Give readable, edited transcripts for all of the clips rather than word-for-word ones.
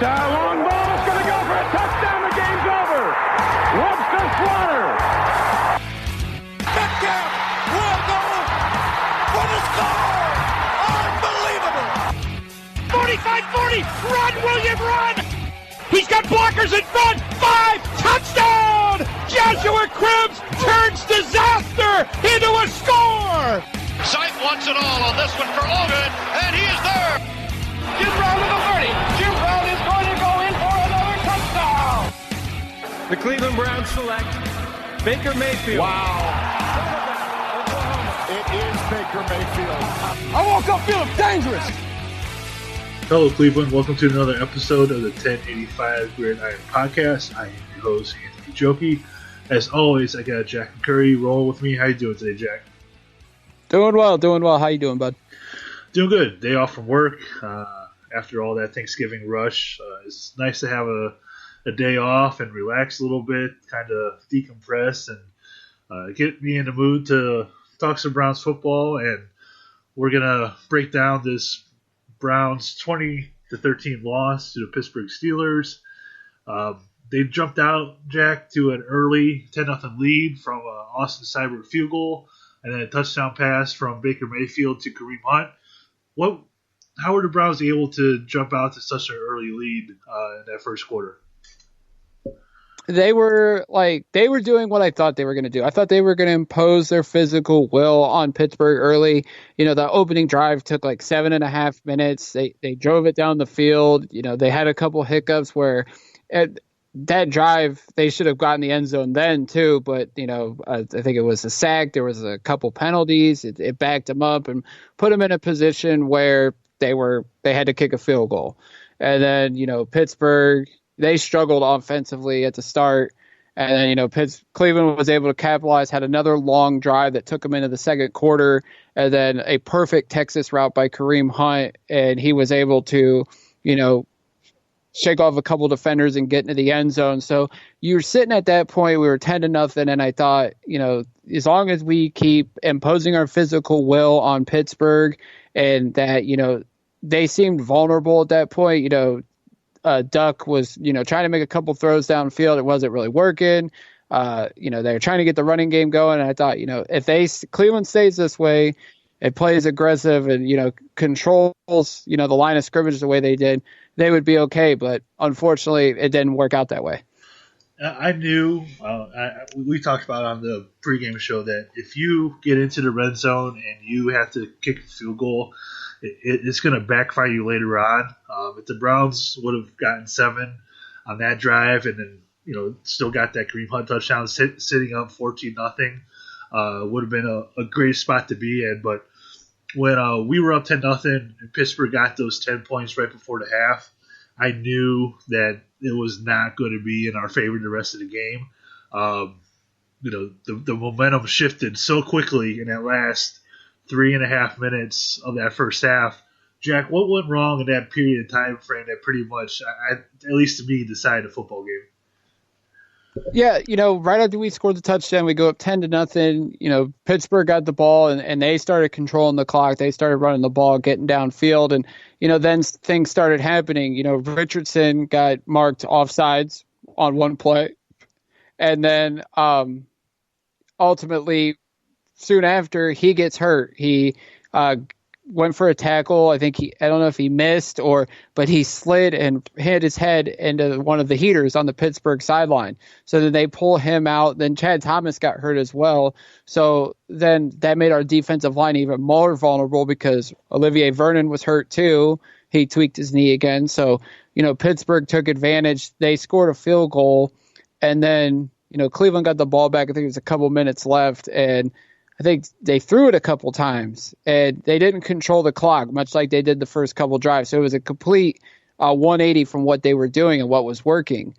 Long ball is going to go for a touchdown. The game's over. Webster Slaughter. Metcalf will go for the score. Unbelievable. 45-40. Run, William, run. He's got blockers in front. 5. Touchdown. Joshua Cribbs turns disaster into a score. Sight wants it all on this one for Logan, and he is there. Jim Brown to the 30. Jim Brown is going to go in for another touchdown. The Cleveland Browns select Baker Mayfield. Wow. It is Baker Mayfield. I woke up feeling dangerous. Hello, Cleveland. Welcome to another episode of the 1085 Gridiron Podcast. I am your host, Anthony Joki. As always, I got Jack and Curry rolling with me. How you doing today, Jack? Doing well. How you doing, bud? Doing good. Day off from work. After all that Thanksgiving rush, it's nice to have a day off and relax a little bit, kind of decompress and get me in the mood to talk some Browns football. And we're gonna break down this Browns 20-13 loss to the Pittsburgh Steelers. They jumped out, Jack, to an early 10-0 lead from Austin Seibert field goal, and then a touchdown pass from Baker Mayfield to Kareem Hunt. How were the Browns able to jump out to such an early lead in that first quarter? They were doing what I thought they were going to do. I thought they were going to impose their physical will on Pittsburgh early. You know, the opening drive took like 7.5 minutes. They drove it down the field. You know, they had a couple hiccups where at that drive they should have gotten the end zone then too. But, you know, I think it was a sack. There was a couple penalties. It backed them up and put them in a position where they had to kick a field goal. And then, you know, Pittsburgh, they struggled offensively at the start. And then, you know, Cleveland was able to capitalize, had another long drive that took them into the second quarter, and then a perfect Texas route by Kareem Hunt. And he was able to, you know, shake off a couple defenders and get into the end zone. So you're sitting at that point, we were 10-0. And I thought, you know, as long as we keep imposing our physical will on Pittsburgh and that, you know, they seemed vulnerable at that point. You know, Duck was, you know, trying to make a couple throws downfield. It wasn't really working. You know, they were trying to get the running game going. And I thought, you know, if Cleveland stays this way, it plays aggressive and, you know, controls, you know, the line of scrimmage the way they did, they would be okay. But unfortunately, it didn't work out that way. I knew, we talked about on the pregame show that if you get into the red zone and you have to kick a field goal, it's going to backfire you later on. If the Browns would have gotten 7 on that drive and then, you know, still got that Kareem Hunt touchdown sitting up 14-0, would have been a great spot to be in. But when we were up 10-0 and Pittsburgh got those 10 points right before the half, I knew that it was not going to be in our favor the rest of the game. You know, the momentum shifted so quickly in that last 3.5 minutes of that first half. Jack, what went wrong in that period of time frame that pretty much, at least to me, decided the football game? Yeah, you know, right after we scored the touchdown, we go up 10-0. You know, Pittsburgh got the ball and they started controlling the clock. They started running the ball, getting downfield, and you know, then things started happening. You know, Richardson got marked offsides on one play, and then ultimately, soon after, he gets hurt. He went for a tackle. I don't know if he missed but he slid and hit his head into one of the heaters on the Pittsburgh sideline. So then they pull him out. Then Chad Thomas got hurt as well. So then that made our defensive line even more vulnerable because Olivier Vernon was hurt too. He tweaked his knee again. So, you know, Pittsburgh took advantage. They scored a field goal, and then, you know, Cleveland got the ball back. I think it was a couple minutes left, and I think they threw it a couple times, and they didn't control the clock, much like they did the first couple drives. So it was a complete 180 from what they were doing and what was working.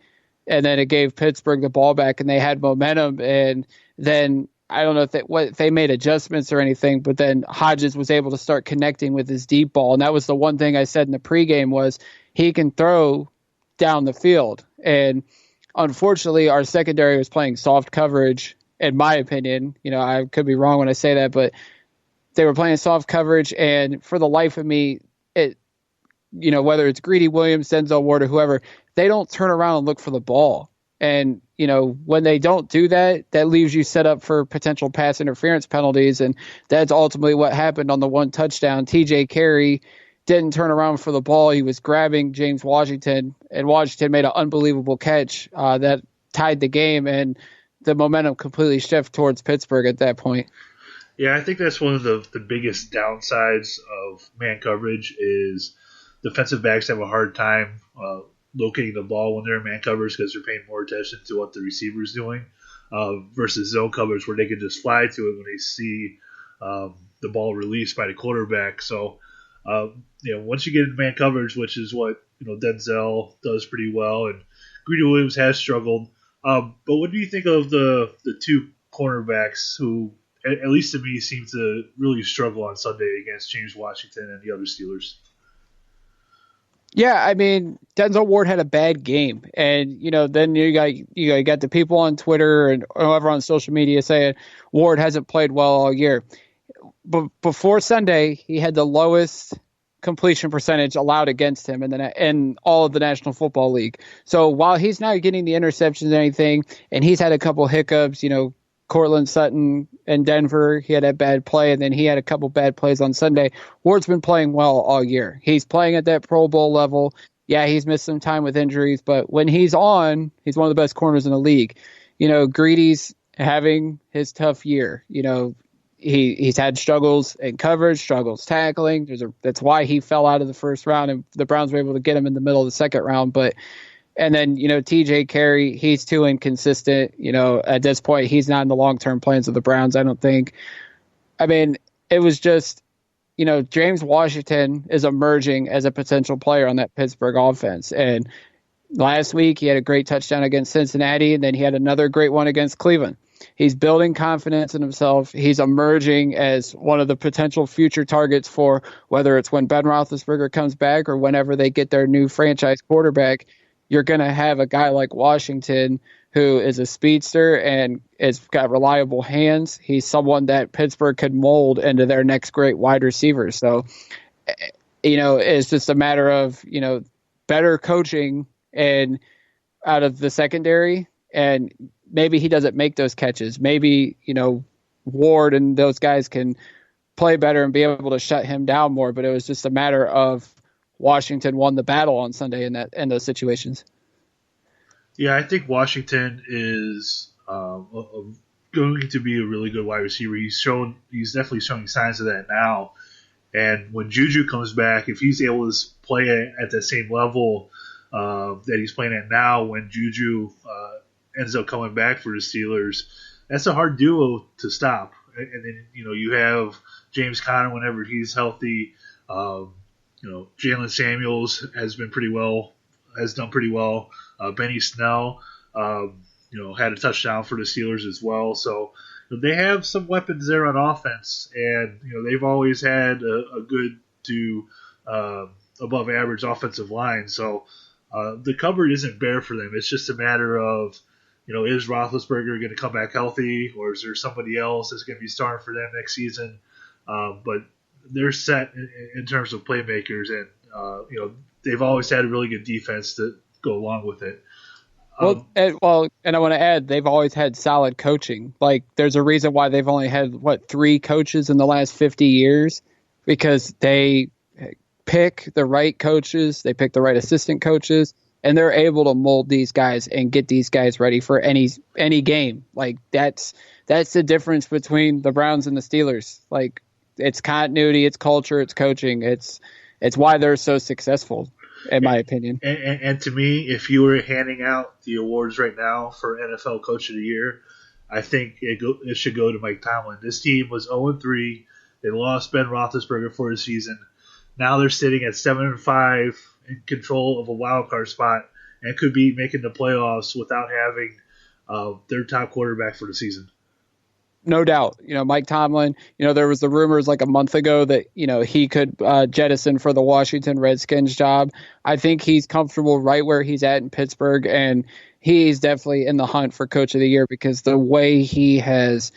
And then it gave Pittsburgh the ball back, and they had momentum. And then I don't know if they made adjustments or anything, but then Hodges was able to start connecting with his deep ball. And that was the one thing I said in the pregame was he can throw down the field. And unfortunately, our secondary was playing soft coverage. In my opinion, you know, I could be wrong when I say that, but they were playing soft coverage, and for the life of me, whether it's Greedy Williams, Denzel Ward, or whoever, they don't turn around and look for the ball. And, when they don't do that, that leaves you set up for potential pass interference penalties. And that's ultimately what happened on the one touchdown. TJ Carey didn't turn around for the ball. He was grabbing James Washington, and Washington made an unbelievable catch that tied the game, and the momentum completely shifted towards Pittsburgh at that point. Yeah, I think that's one of the biggest downsides of man coverage is defensive backs have a hard time locating the ball when they're in man coverage because they're paying more attention to what the receiver's doing versus zone coverage where they can just fly to it when they see the ball released by the quarterback. So, once you get into man coverage, which is what Denzel does pretty well, and Greedy Williams has struggled. But what do you think of the two cornerbacks who, at least to me, seem to really struggle on Sunday against James Washington and the other Steelers? Yeah, I mean, Denzel Ward had a bad game, and then you got the people on Twitter and whoever on social media saying Ward hasn't played well all year. But before Sunday, he had the lowest completion percentage allowed against him in all of the National Football League. So while he's not getting the interceptions and anything, and he's had a couple hiccups, Cortland Sutton in Denver, he had a bad play, and then he had a couple bad plays on Sunday. Ward's been playing well all year. He's playing at that Pro Bowl level. Yeah, he's missed some time with injuries, but when he's on, he's one of the best corners in the league. Greedy's having his tough year. He's had struggles in coverage, struggles tackling. That's why he fell out of the first round, and the Browns were able to get him in the middle of the second round. And then, TJ Carey, he's too inconsistent. At this point, he's not in the long-term plans of the Browns, I don't think. I mean, it was just, James Washington is emerging as a potential player on that Pittsburgh offense. And last week, he had a great touchdown against Cincinnati, and then he had another great one against Cleveland. He's building confidence in himself. He's emerging as one of the potential future targets for whether it's when Ben Roethlisberger comes back or whenever they get their new franchise quarterback. You're going to have a guy like Washington who is a speedster and has got reliable hands. He's someone that Pittsburgh could mold into their next great wide receiver. So, it's just a matter of, better coaching and out of the secondary, and maybe he doesn't make those catches. Maybe, Ward and those guys can play better and be able to shut him down more, but it was just a matter of Washington won the battle on Sunday in those situations. Yeah, I think Washington is going to be a really good wide receiver. He's definitely showing signs of that now. And when Juju comes back, if he's able to play at the same level that he's playing at now, when Juju ends up coming back for the Steelers, that's a hard duo to stop. And then you have James Conner whenever he's healthy. Jalen Samuels has done pretty well. Benny Snell, had a touchdown for the Steelers as well. So they have some weapons there on offense, and they've always had a good to above average offensive line. So the cupboard isn't bare for them. It's just a matter of is Roethlisberger going to come back healthy, or is there somebody else that's going to be starting for them next season? But they're set in terms of playmakers, and they've always had a really good defense to go along with it. And I want to add, they've always had solid coaching. Like, there's a reason why they've only had 3 coaches in the last 50 years, because they pick the right coaches, they pick the right assistant coaches, and they're able to mold these guys and get these guys ready for any game. Like, that's the difference between the Browns and the Steelers. Like, it's continuity, it's culture, it's coaching. It's why they're so successful, in my opinion. And to me, if you were handing out the awards right now for NFL Coach of the Year, I think it should go to Mike Tomlin. This team was 0-3. They lost Ben Roethlisberger for the season. Now they're sitting at 7-5 in control of a wild card spot and could be making the playoffs without having their top quarterback for the season. No doubt. Mike Tomlin, there was the rumors like a month ago that, he could jettison for the Washington Redskins job. I think he's comfortable right where he's at in Pittsburgh, and he's definitely in the hunt for Coach of the Year because the way he has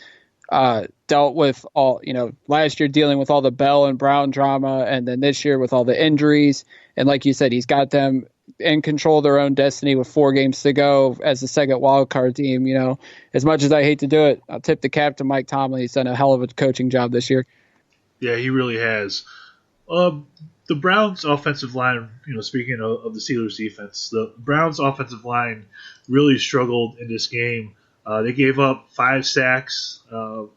dealt with all, last year dealing with all the Bell and Brown drama, and then this year with all the injuries. And like you said, he's got them in control of their own destiny with 4 games to go as the second wild card team. As much as I hate to do it, I'll tip the cap to Mike Tomlin. He's done a hell of a coaching job this year. Yeah, he really has. The Browns' offensive line, speaking of the Steelers' defense, the Browns' offensive line really struggled in this game. They gave up 5 sacks to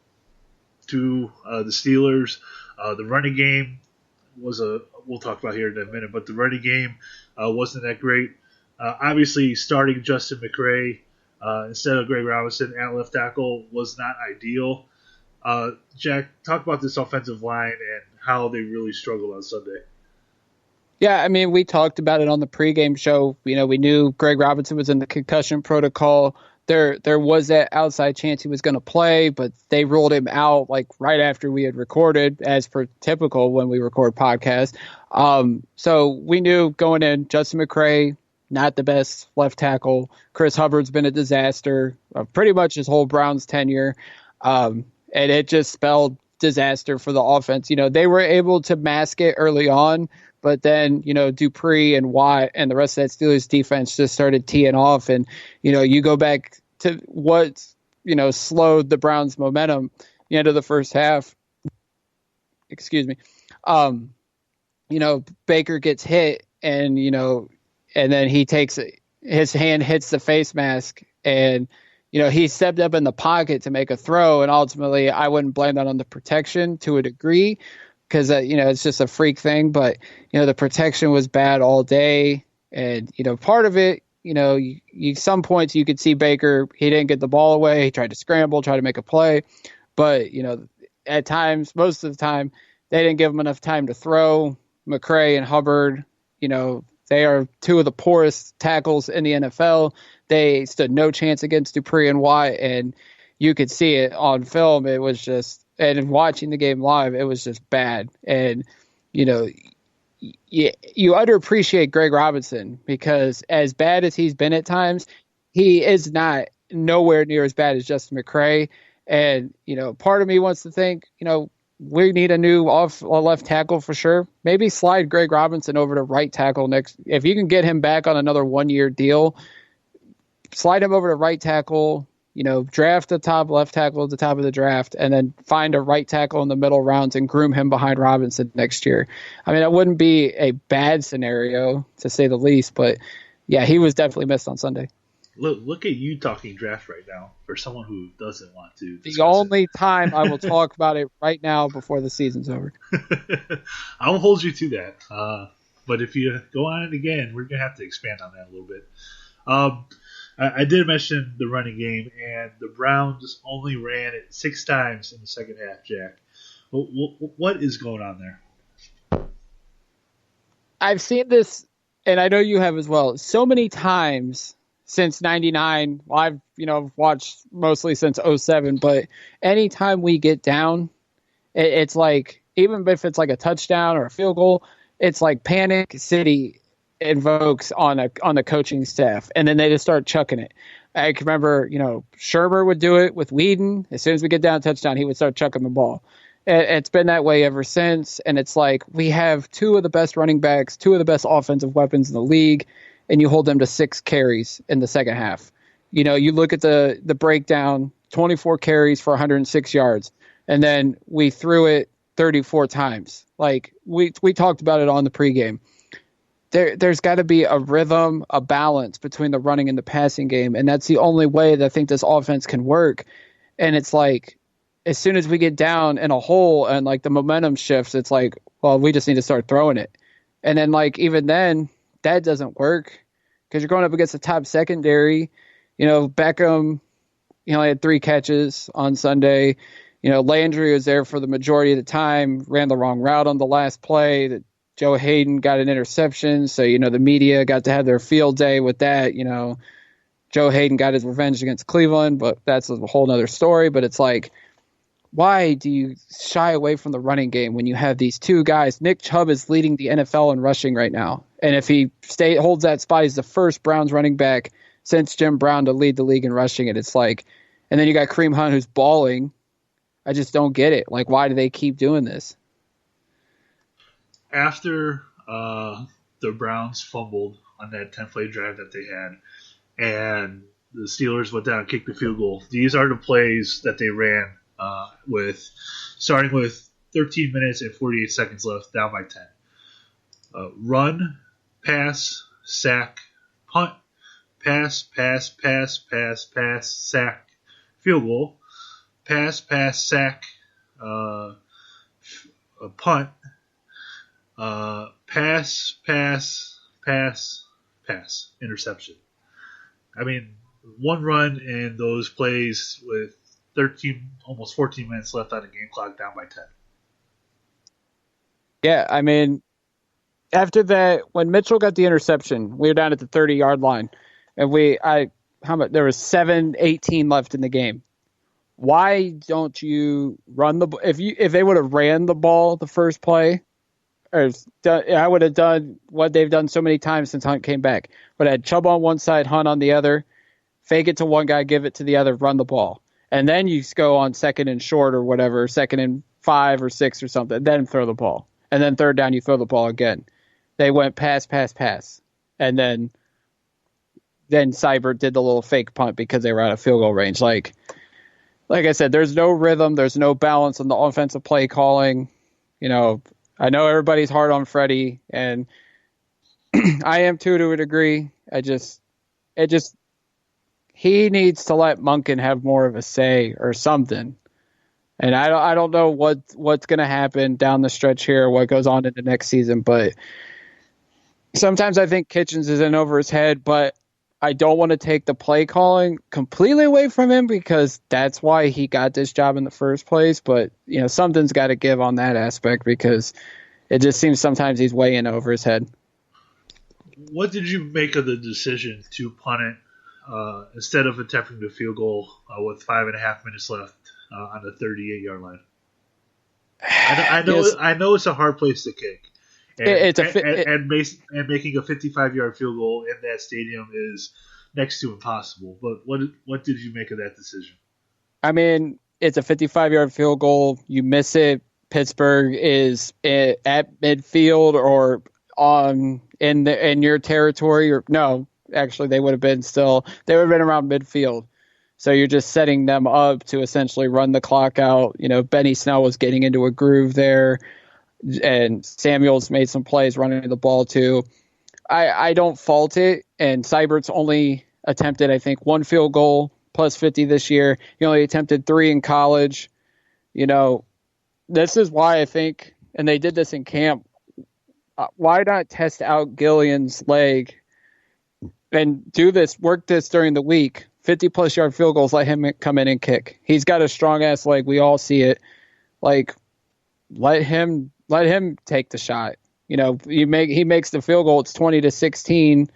the Steelers. The running game we'll talk about here in a minute, but the running game wasn't that great. Obviously, starting Justin McCray instead of Greg Robinson at left tackle was not ideal. Jack, talk about this offensive line and how they really struggled on Sunday. Yeah, I mean, we talked about it on the pregame show. We knew Greg Robinson was in the concussion protocol. There was that outside chance he was going to play, but they ruled him out like right after we had recorded, as per typical when we record podcasts. So we knew going in, Justin McCray, not the best left tackle. Chris Hubbard's been a disaster pretty much his whole Browns tenure. And it just spelled disaster for the offense. They were able to mask it early on, but then, Dupree and Watt and the rest of that Steelers defense just started teeing off. And, you go back to what, slowed the Browns' momentum the end of the first half. Excuse me. Baker gets hit and, and then he takes his hand hits the face mask and, he stepped up in the pocket to make a throw. And ultimately, I wouldn't blame that on the protection to a degree, because, it's just a freak thing. But, the protection was bad all day. And, part of it, some points you could see Baker, he didn't get the ball away. He tried to scramble, try to make a play. But, at times, most of the time, they didn't give him enough time to throw. McCray and Hubbard, they are 2 of the poorest tackles in the NFL. They stood no chance against Dupree and Watt, and you could see it on film. It was just, and watching the game live, it was just bad. And, you underappreciate Greg Robinson, because as bad as he's been at times, he is not nowhere near as bad as Justin McCray. And, part of me wants to think, we need a new left tackle for sure. Maybe slide Greg Robinson over to right tackle next. If you can get him back on another 1-year deal, slide him over to right tackle, draft the top left tackle at the top of the draft, and then find a right tackle in the middle rounds and groom him behind Robinson next year. I mean, that wouldn't be a bad scenario, to say the least, but yeah, he was definitely missed on Sunday. Look at you talking draft right now for someone who doesn't want to. The only time I will talk about it right now before the season's over. I won't hold you to that. But if you go on it again, we're going to have to expand on that a little bit. I did mention the running game, and the Browns only ran it 6 times in the second half, Jack. What is going on there? I've seen this, and I know you have as well, so many times since 99. Well, I've watched mostly since 07, but anytime we get down, it's like, even if it's like a touchdown or a field goal, it's like Panic City invokes on the coaching staff, and then they just start chucking it. I can remember, Shermer would do it with Whedon. As soon as we get down a touchdown, he would start chucking the ball. It's been that way ever since, and it's like we have 2 of the best running backs, 2 of the best offensive weapons in the league, and you hold them to 6 carries in the second half. You look at the breakdown, 24 carries for 106 yards, and then we threw it 34 times. Like we talked about it on the pregame. There's got to be a rhythm, a balance between the running and the passing game, and that's the only way that I think this offense can work. And it's like, as soon as we get down in a hole and like the momentum shifts, it's like, well, we just need to start throwing it. And then like even then, that doesn't work, because you're going up against the top secondary. Beckham, he only had 3 catches on Sunday. Landry was there for the majority of the time, ran the wrong route on the last play. Joe Hayden got an interception, so, the media got to have their field day with that. Joe Hayden got his revenge against Cleveland, but that's a whole nother story. But it's like, why do you shy away from the running game when you have these 2 guys? Nick Chubb is leading the NFL in rushing right now. And if he holds that spot, he's the first Browns running back since Jim Brown to lead the league in rushing it. It's like, and then you got Kareem Hunt, who's balling. I just don't get it. Like, why do they keep doing this? After the Browns fumbled on that 10-play drive that they had, and the Steelers went down and kicked the field goal, these are the plays that they ran starting with 13 minutes and 48 seconds left, down by 10. Run, pass, sack, punt, pass, sack, field goal, pass, sack, punt, pass, interception. I mean, one run in those plays with almost 14 minutes left on the game clock, down by 10. Yeah, I mean, after that, when Mitchell got the interception, we were down at the 30-yard line, and there was 7:18 left in the game. Why don't you run the ball? If they would have ran the ball the first play, I would have done what they've done so many times since Hunt came back. Would have had Chubb on one side, Hunt on the other, fake it to one guy, give it to the other, run the ball. And then you go on 2nd and short or whatever, 2nd and 5 or 6 or something, then throw the ball. And then 3rd down, you throw the ball again. They went pass. And then Seibert did the little fake punt because they were out of field goal range. Like I said, there's no rhythm. There's no balance on the offensive play calling. You know, I know everybody's hard on Freddie, and I am too to a degree. He needs to let Monken have more of a say or something. And I don't know what's going to happen down the stretch here, what goes on in the next season. But sometimes I think Kitchens is in over his head, but I don't want to take the play calling completely away from him because that's why he got this job in the first place. But, you know, something's got to give on that aspect because it just seems sometimes he's way in over his head. What did you make of the decision to punt it instead of attempting the field goal with 5.5 minutes left on the 38-yard line? I know it's a hard place to kick. And making a 55-yard field goal in that stadium is next to impossible. But what did you make of that decision? I mean, it's a 55-yard field goal. You miss it. Pittsburgh is at midfield or in your territory. Or no, actually, they would have been around midfield. So you're just setting them up to essentially run the clock out. You know, Benny Snell was getting into a groove there. And Samuels made some plays running the ball too. I don't fault it. And Seibert's only attempted, I think, 1 field goal plus 50 this year. He only attempted 3 in college. You know, this is why I think, and they did this in camp, why not test out Gillian's leg and work this during the week? 50-plus yard field goals, let him come in and kick. He's got a strong-ass leg. We all see it. Like, let him take the shot. You know, he makes the field goal. It's 20-16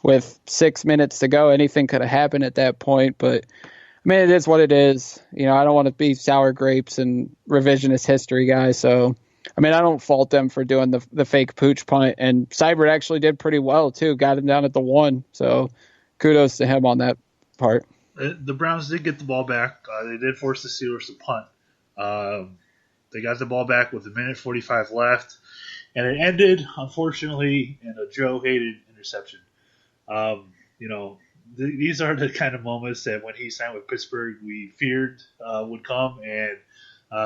with 6 minutes to go. Anything could have happened at that point, but I mean, it is what it is. You know, I don't want to be sour grapes and revisionist history guy. So, I mean, I don't fault them for doing the fake pooch punt. And Seibert actually did pretty well too. Got him down at the 1. So, kudos to him on that part. The Browns did get the ball back. They did force the Steelers to punt. They got the ball back with 1:45 left, and it ended, unfortunately, in a Joe Hayden interception. You know, these are the kind of moments that when he signed with Pittsburgh, we feared would come, and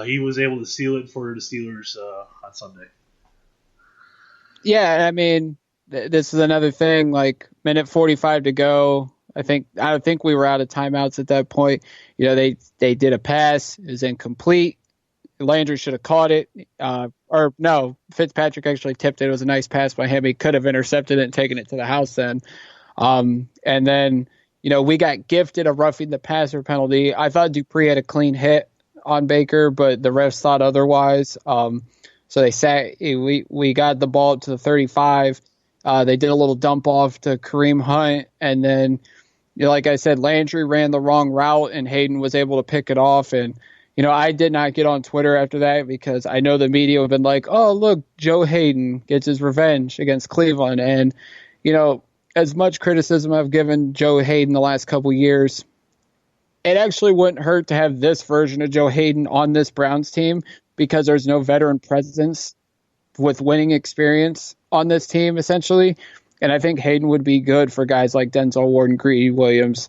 he was able to seal it for the Steelers on Sunday. Yeah, I mean, this is another thing. Like 1:45 to go. I think we were out of timeouts at that point. You know, they did a pass, it was incomplete. Landry should have caught it. Or no, Fitzpatrick actually tipped it. It was a nice pass by him. He could have intercepted it and taken it to the house then. And then, you know, we got gifted a roughing the passer penalty. I thought Dupree had a clean hit on Baker, but the refs thought otherwise. So we got the ball up to the 35. They did a little dump off to Kareem Hunt. And then, you know, like I said, Landry ran the wrong route and Hayden was able to pick it off. And, you know, I did not get on Twitter after that because I know the media have been like, oh, look, Joe Hayden gets his revenge against Cleveland. And, you know, as much criticism I've given Joe Hayden the last couple years, it actually wouldn't hurt to have this version of Joe Hayden on this Browns team because there's no veteran presence with winning experience on this team, essentially. And I think Hayden would be good for guys like Denzel Ward and Greedy Williams,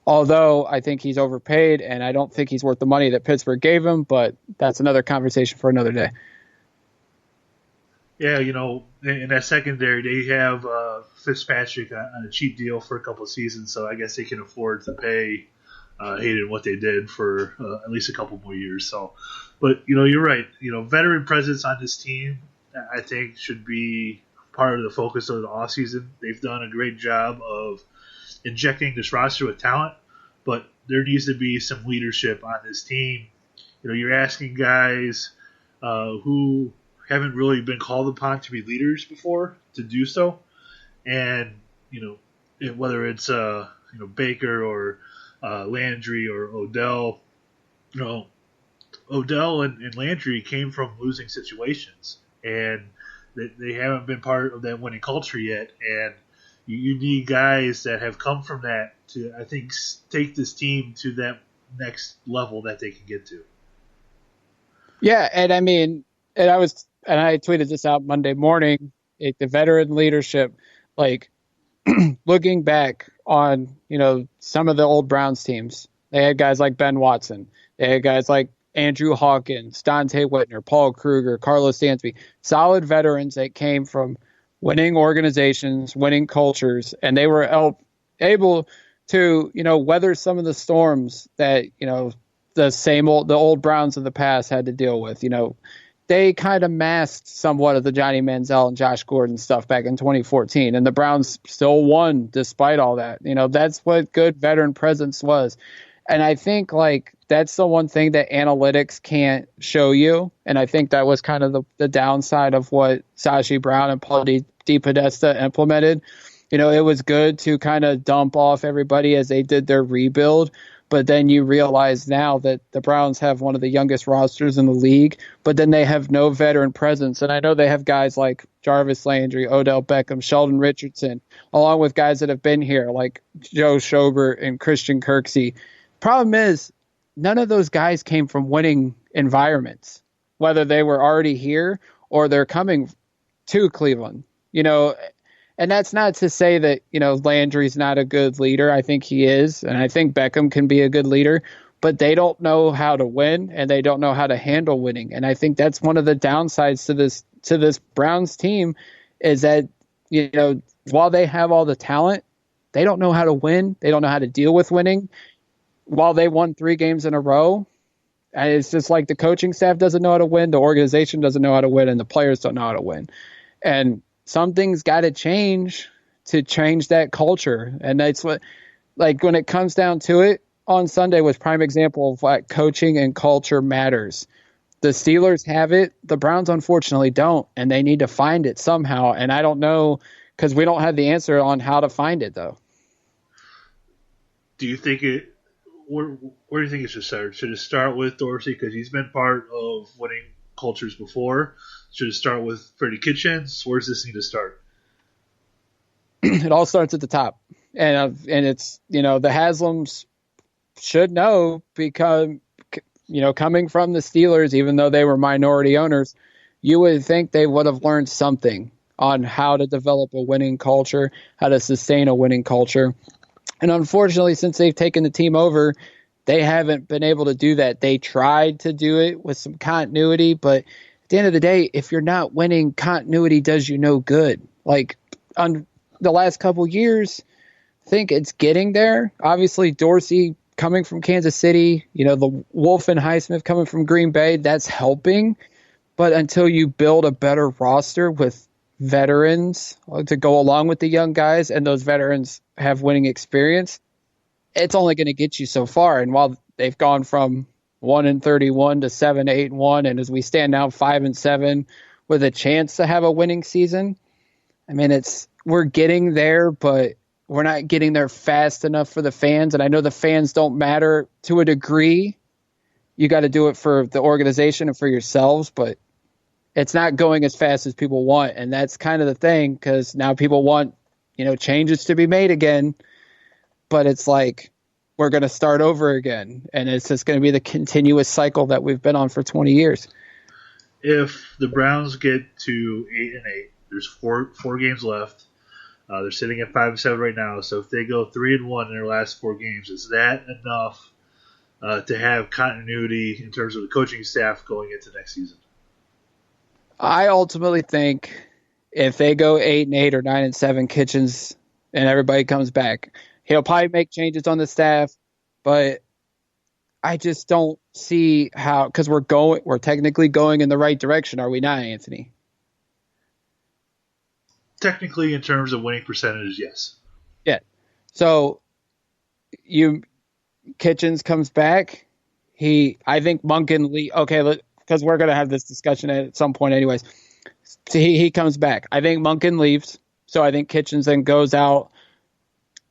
although I think he's overpaid and I don't think he's worth the money that Pittsburgh gave him, but that's another conversation for another day. Yeah, in that secondary, they have Fitzpatrick on a cheap deal for a couple of seasons, so I guess they can afford to pay Hayden what they did for at least a couple more years. So, but you're right. Veteran presence on this team, I think, should be part of the focus of the offseason. They've done a great job of injecting this roster with talent, but there needs to be some leadership on this team. You're asking guys who haven't really been called upon to be leaders before to do so, and whether it's Baker or Landry or Odell, Odell and Landry came from losing situations, and they haven't been part of that winning culture yet, and you need guys that have come from that to, I think, take this team to that next level that they can get to. Yeah, and I mean, and I tweeted this out Monday morning, the veteran leadership, like looking back on, some of the old Browns teams, they had guys like Ben Watson. They had guys like Andrew Hawkins, Dante Whitner, Paul Kruger, Carlos Dansby, solid veterans that came from winning organizations, winning cultures, and they were able to, weather some of the storms that, the old Browns of the past had to deal with. They kind of masked somewhat of the Johnny Manziel and Josh Gordon stuff back in 2014, and the Browns still won despite all that. That's what good veteran presence was. And I think, that's the one thing that analytics can't show you, and I think that was kind of the downside of what Sashi Brown and Paul DePodesta implemented. It was good to kind of dump off everybody as they did their rebuild, but then you realize now that the Browns have one of the youngest rosters in the league, but then they have no veteran presence. And I know they have guys like Jarvis Landry, Odell Beckham, Sheldon Richardson, along with guys that have been here like Joe Schobert and Christian Kirksey. Problem is, none of those guys came from winning environments, whether they were already here or they're coming to Cleveland. And that's not to say that, Landry's not a good leader. I think he is, and I think Beckham can be a good leader, but they don't know how to win, and they don't know how to handle winning. And I think that's one of the downsides to this Browns team is that, while they have all the talent, they don't know how to win. They don't know how to deal with winning. While they won 3 games in a row, and it's just like the coaching staff doesn't know how to win, the organization doesn't know how to win, and the players don't know how to win. And something's got to change that culture. And that's what, when it comes down to it, on Sunday was prime example of what coaching and culture matters. The Steelers have it. The Browns, unfortunately, don't, and they need to find it somehow. And I don't know, because we don't have the answer on how to find it, though. Do you think where do you think it should start? Should it start with Dorsey because he's been part of winning cultures before? Should it start with Freddie Kitchens? Where does this need to start? It all starts at the top, and it's the Haslams should know because coming from the Steelers, even though they were minority owners, you would think they would have learned something on how to develop a winning culture, how to sustain a winning culture. And unfortunately, since they've taken the team over, they haven't been able to do that. They tried to do it with some continuity, but at the end of the day, if you're not winning, continuity does you no good. On the last couple years, I think it's getting there. Obviously, Dorsey coming from Kansas City, the Wolf and Highsmith coming from Green Bay, that's helping. But until you build a better roster with veterans to go along with the young guys, and those veterans have winning experience, it's only going to get you so far. And while they've gone from 1-31 to 7-8-1, and as we stand now 5-7 with a chance to have a winning season, I mean, we're getting there, but we're not getting there fast enough for the fans. And I know the fans don't matter to a degree. You got to do it for the organization and for yourselves, but it's not going as fast as people want. And that's kind of the thing, because now people want, changes to be made again. But it's we're going to start over again. And it's just going to be the continuous cycle that we've been on for 20 years. If the Browns get to 8-8, there's four games left. They're sitting at 5-7 right now. So if they go 3-1 in their last 4 games, is that enough to have continuity in terms of the coaching staff going into next season? I ultimately think if they go 8-8 or 9-7, Kitchens and everybody comes back, he'll probably make changes on the staff, but I just don't see how, because we're technically going in the right direction, are we not, Anthony? Technically, in terms of winning percentages, yes. Yeah. So Kitchens comes back. I think Monken because we're gonna have this discussion at some point, anyways. So he comes back. I think Monken leaves. So I think Kitchens then goes out.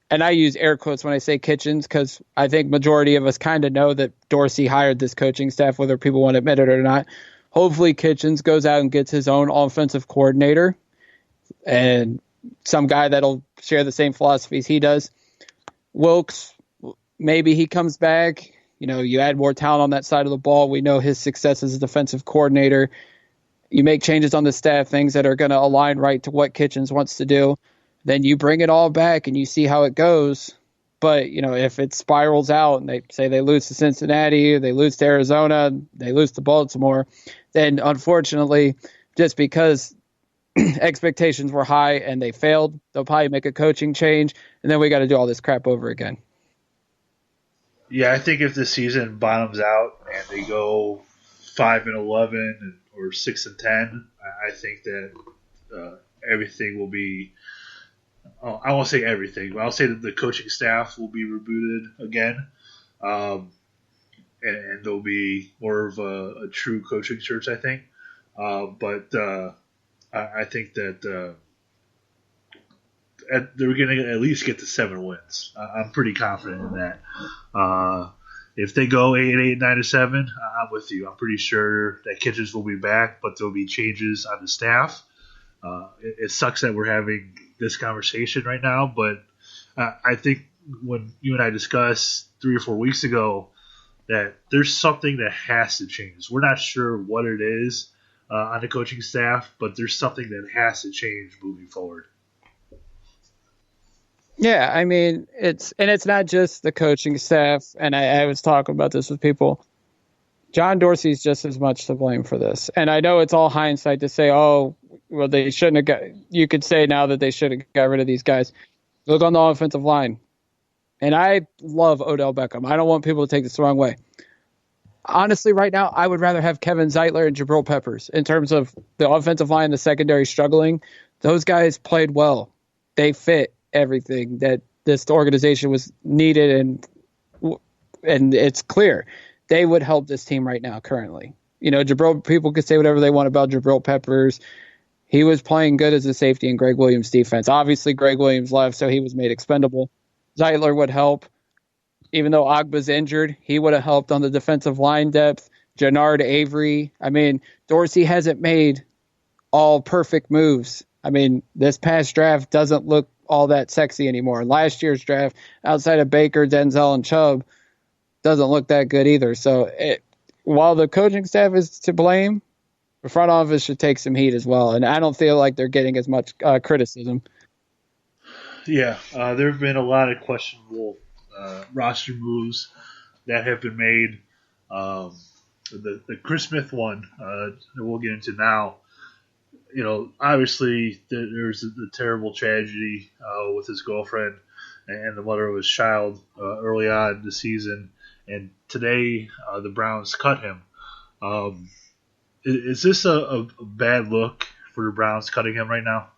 And I use air quotes when I say Kitchens because I think majority of us kind of know that Dorsey hired this coaching staff, whether people want to admit it or not. Hopefully Kitchens goes out and gets his own offensive coordinator and some guy that'll share the same philosophies he does. Wilkes, maybe he comes back. You add more talent on that side of the ball. We know his success as a defensive coordinator. You make changes on the staff, things that are going to align right to what Kitchens wants to do. Then you bring it all back and you see how it goes. But, if it spirals out and they say they lose to Cincinnati, they lose to Arizona, they lose to Baltimore, then unfortunately, just because expectations were high and they failed, they'll probably make a coaching change, and then we got to do all this crap over again. Yeah, I think if the season bottoms out and they go 5-11 or 6-10, I think that everything will be. I won't say everything, but I'll say that the coaching staff will be rebooted again, and there'll be more of a true coaching search, I think. But I think that they're going to at least get to 7 wins. I'm pretty confident in that. If they go 8-8, 9-7, I'm with you. I'm pretty sure that Kitchens will be back, but there'll be changes on the staff. It sucks that we're having this conversation right now, but I think when you and I discussed 3 or 4 weeks ago that there's something that has to change. We're not sure what it is on the coaching staff, but there's something that has to change moving forward. Yeah, I mean, it's not just the coaching staff, and I was talking about this with people. John Dorsey's just as much to blame for this. And I know it's all hindsight to say, oh, well, they shouldn't have got – you could say now that they should have got rid of these guys. Look on the offensive line. And I love Odell Beckham. I don't want people to take this the wrong way. Honestly, right now, I would rather have Kevin Zeitler and Jabril Peppers in terms of the offensive line, the secondary struggling. Those guys played well. They fit everything that this organization was needed, and it's clear they would help this team right now currently. Jabril, people could say whatever they want about Jabril Peppers. He was playing good as a safety in Greg Williams' defense. Obviously, Greg Williams left, so he was made expendable. Zeitler would help. Even though Ogba's injured, he would have helped on the defensive line depth. Jannard Avery. I mean, Dorsey hasn't made all perfect moves. I mean, this past draft doesn't look all that sexy anymore. Last year's draft, outside of Baker, Denzel, and Chubb, doesn't look that good either. So while the coaching staff is to blame, the front office should take some heat as well. And I don't feel like they're getting as much criticism. Yeah, there have been a lot of questionable roster moves that have been made. The Chris Smith one that we'll get into now. Obviously there's the terrible tragedy with his girlfriend and the mother of his child early on in the season. And today the Browns cut him. Is this a bad look for the Browns cutting him right now?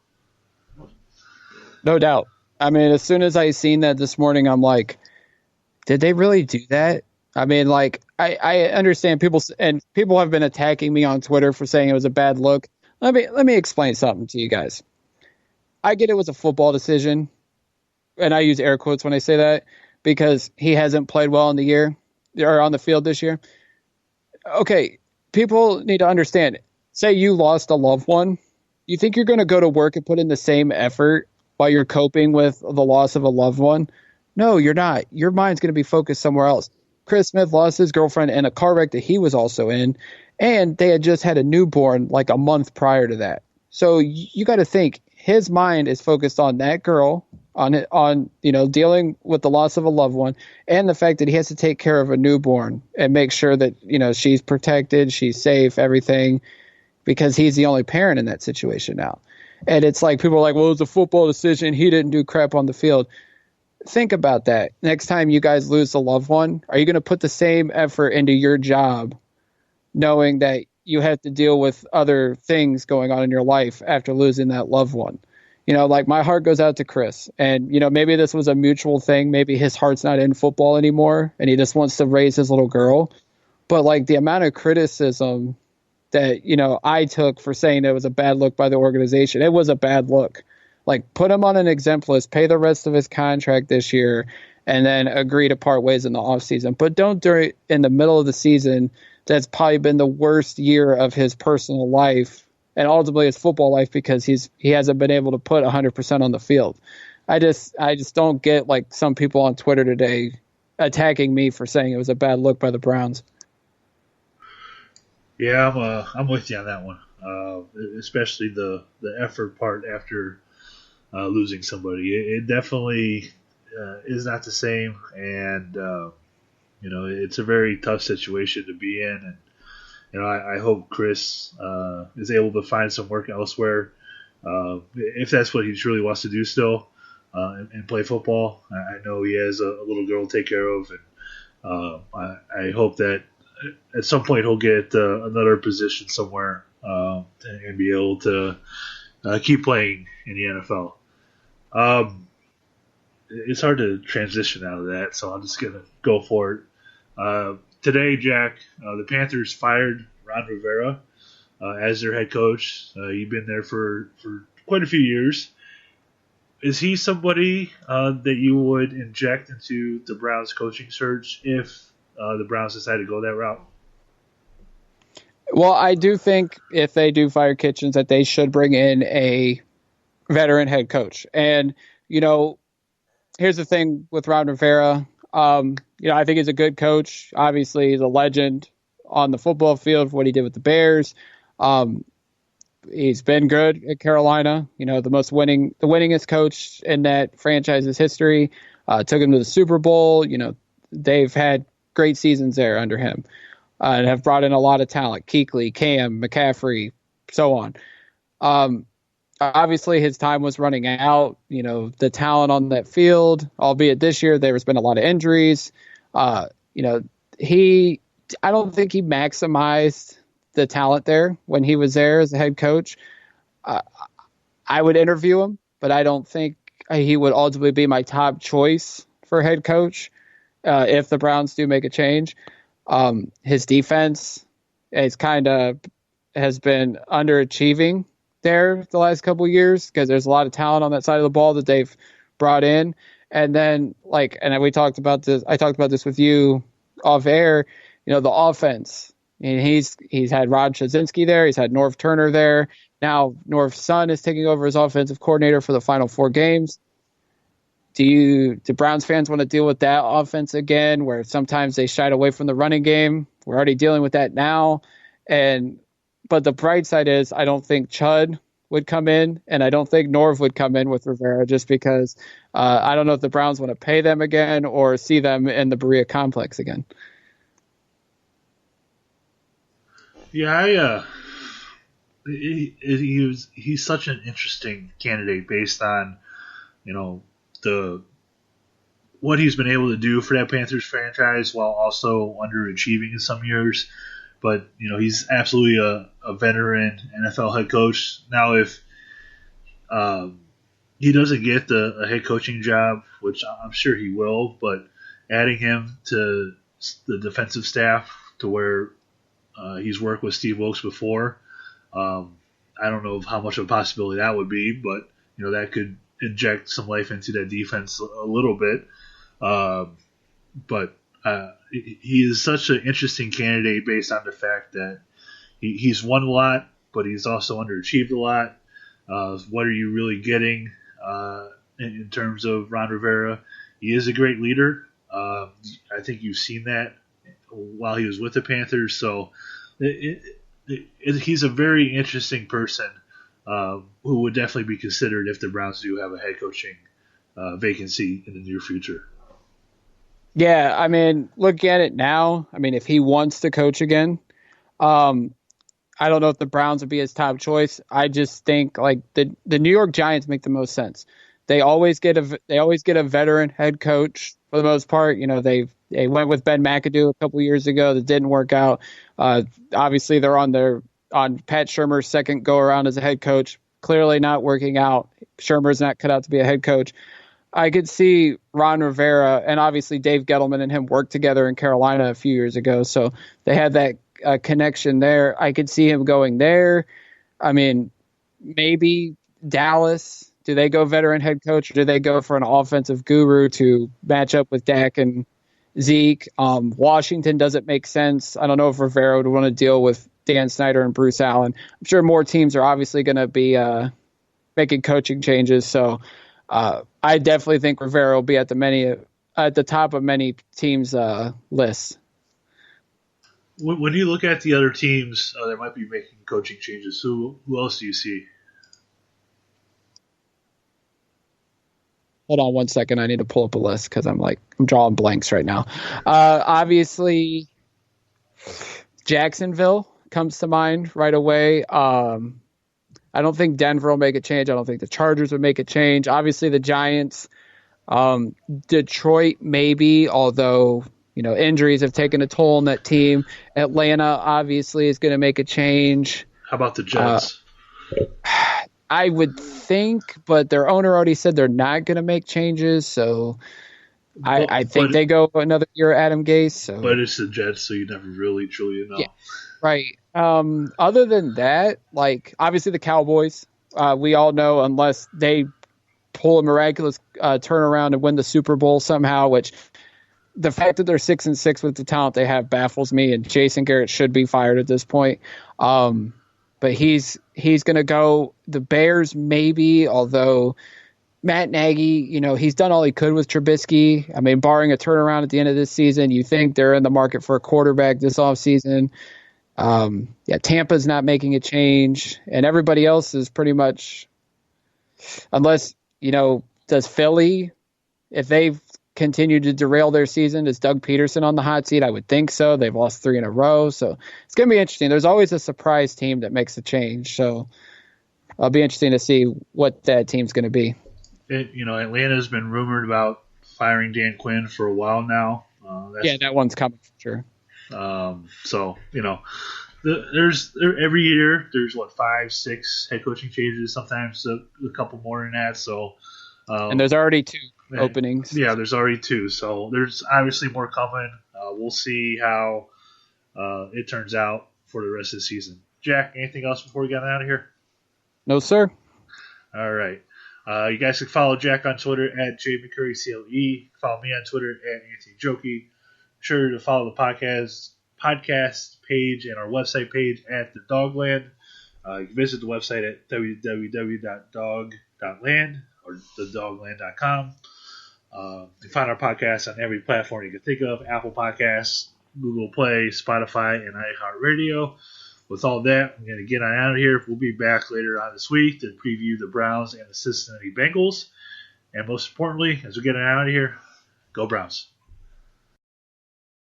No doubt. I mean, as soon as I seen that this morning, I'm like, did they really do that? I mean, like, I understand people have been attacking me on Twitter for saying it was a bad look. Let me explain something to you guys. I get it was a football decision, and I use air quotes when I say that because he hasn't played well in the year or on the field this year. Okay, people need to understand. Say you lost a loved one. You think you're going to go to work and put in the same effort while you're coping with the loss of a loved one? No, you're not. Your mind's going to be focused somewhere else. Chris Smith lost his girlfriend in a car wreck that he was also in, and they had just had a newborn like a month prior to that. So you got to think his mind is focused on that girl, on dealing with the loss of a loved one, and the fact that he has to take care of a newborn and make sure that she's protected, she's safe, everything, because he's the only parent in that situation now. And it's like people are like, well, it was a football decision. He didn't do crap on the field. Think about that. Next time you guys lose a loved one, are you going to put the same effort into your job knowing that you have to deal with other things going on in your life after losing that loved one? Like my heart goes out to Chris. And, maybe this was a mutual thing. Maybe his heart's not in football anymore and he just wants to raise his little girl. But like the amount of criticism that, I took for saying it was a bad look by the organization, it was a bad look. Like, put him on an exempt list, pay the rest of his contract this year, and then agree to part ways in the offseason. But don't do it in the middle of the season. That's probably been the worst year of his personal life and ultimately his football life because he hasn't been able to put 100% on the field. I just don't get, like, some people on Twitter today attacking me for saying it was a bad look by the Browns. Yeah, I'm with you on that one, especially the effort part after losing somebody. It definitely is not the same, and it's a very tough situation to be in. And I hope Chris is able to find some work elsewhere if that's what he truly wants to do still, and play football. I know he has a little girl to take care of, and I hope that at some point he'll get another position somewhere and be able to keep playing in the NFL. It's hard to transition out of that, so I'm just going to go for it. Today, Jack, the Panthers fired Ron Rivera as their head coach. He'd been there for quite a few years. Is he somebody that you would inject into the Browns coaching search if the Browns decide to go that route? Well, I do think if they do fire Kitchens that they should bring in a veteran head coach. And, here's the thing with Ron Rivera. I think he's a good coach. Obviously, he's a legend on the football field for what he did with the Bears. He's been good at Carolina, the winningest coach in that franchise's history. Took him to the Super Bowl. They've had great seasons there under him and have brought in a lot of talent. Kuechly, Cam, McCaffrey, so on. Obviously, his time was running out. The talent on that field, albeit this year there's been a lot of injuries. I don't think he maximized the talent there when he was there as a head coach. I would interview him, but I don't think he would ultimately be my top choice for head coach if the Browns do make a change. His defense has been underachieving there the last couple of years because there's a lot of talent on that side of the ball that they've brought in. And then I talked about this with you off air, the offense. And he's had Rod Shazinski there. He's had Norv Turner there. Now Norv's son is taking over as offensive coordinator for the final 4 games. Do Browns fans want to deal with that offense again, where sometimes they shied away from the running game? We're already dealing with that now. But the bright side is I don't think Chud would come in, and I don't think Norv would come in with Rivera just because I don't know if the Browns want to pay them again or see them in the Berea complex again. Yeah, he's such an interesting candidate based on, what he's been able to do for that Panthers franchise while also underachieving in some years. But, he's absolutely a veteran NFL head coach. Now, if he doesn't get a head coaching job, which I'm sure he will, but adding him to the defensive staff to where he's worked with Steve Wilkes before, I don't know how much of a possibility that would be, but, that could inject some life into that defense a little bit. But he is such an interesting candidate based on the fact that he's won a lot, but he's also underachieved a lot. What are you really getting in terms of Ron Rivera? He is a great leader. I think you've seen that while he was with the Panthers. So he's a very interesting person who would definitely be considered if the Browns do have a head coaching vacancy in the near future. Yeah, I mean, look at it now. I mean, if he wants to coach again, I don't know if the Browns would be his top choice. I just think like the New York Giants make the most sense. They always get a veteran head coach for the most part. You know, they went with Ben McAdoo a couple years ago. That didn't work out. Obviously, they're on Pat Shurmur's second go around as a head coach. Clearly not working out. Shurmur's not cut out to be a head coach. I could see Ron Rivera and obviously Dave Gettleman and him work together in Carolina a few years ago. So they had that connection there. I could see him going there. I mean, maybe Dallas. Do they go veteran head coach or do they go for an offensive guru to match up with Dak and Zeke? Washington doesn't make sense. I don't know if Rivera would want to deal with Dan Snyder and Bruce Allen. I'm sure more teams are obviously going to be making coaching changes. So I definitely think Rivera will be at the top of many teams' lists. When you look at the other teams that might be making coaching changes, who else do you see? Hold on one second. I need to pull up a list because I'm drawing blanks right now. Obviously, Jacksonville comes to mind right away. I don't think Denver will make a change. I don't think the Chargers would make a change. Obviously, the Giants, Detroit maybe, although injuries have taken a toll on that team. Atlanta obviously is going to make a change. How about the Jets? I would think, but their owner already said they're not going to make changes, so I think they go another year Adam Gase. So. But it's the Jets, so you never really truly know. Yeah, right. Other than that, obviously the Cowboys, we all know unless they pull a miraculous turnaround and win the Super Bowl somehow, which the fact that they're 6-6 with the talent they have baffles me, and Jason Garrett should be fired at this point. But he's going to go. The Bears maybe, although Matt Nagy, he's done all he could with Trubisky. I mean, barring a turnaround at the end of this season, you think they're in the market for a quarterback this offseason. Tampa's not making a change, and everybody else is pretty much, unless, does Philly, if they've continued to derail their season, is Doug Peterson on the hot seat? I would think so. They've lost 3 in a row, so it's going to be interesting. There's always a surprise team that makes a change, so it'll be interesting to see what that team's going to be. Atlanta's been rumored about firing Dan Quinn for a while now. That one's coming for sure. There's every year there's 5-6 head coaching changes, sometimes a couple more than that. So, and there's already 2 openings. Yeah, there's already 2. So there's obviously more coming. We'll see how it turns out for the rest of the season. Jack, anything else before we get out of here? No, sir. All right. You guys can follow Jack on Twitter at JMcCurryCLE. Follow me on Twitter at AnthonyJokey. Be sure to follow the podcast page and our website page at The Dogland. You can visit the website at www.dog.land or thedogland.com. You can find our podcast on every platform you can think of: Apple Podcasts, Google Play, Spotify, and iHeartRadio. With all that, I'm going to get on out of here. We'll be back later on this week to preview the Browns and the Cincinnati Bengals. And most importantly, as we get on out of here, go Browns.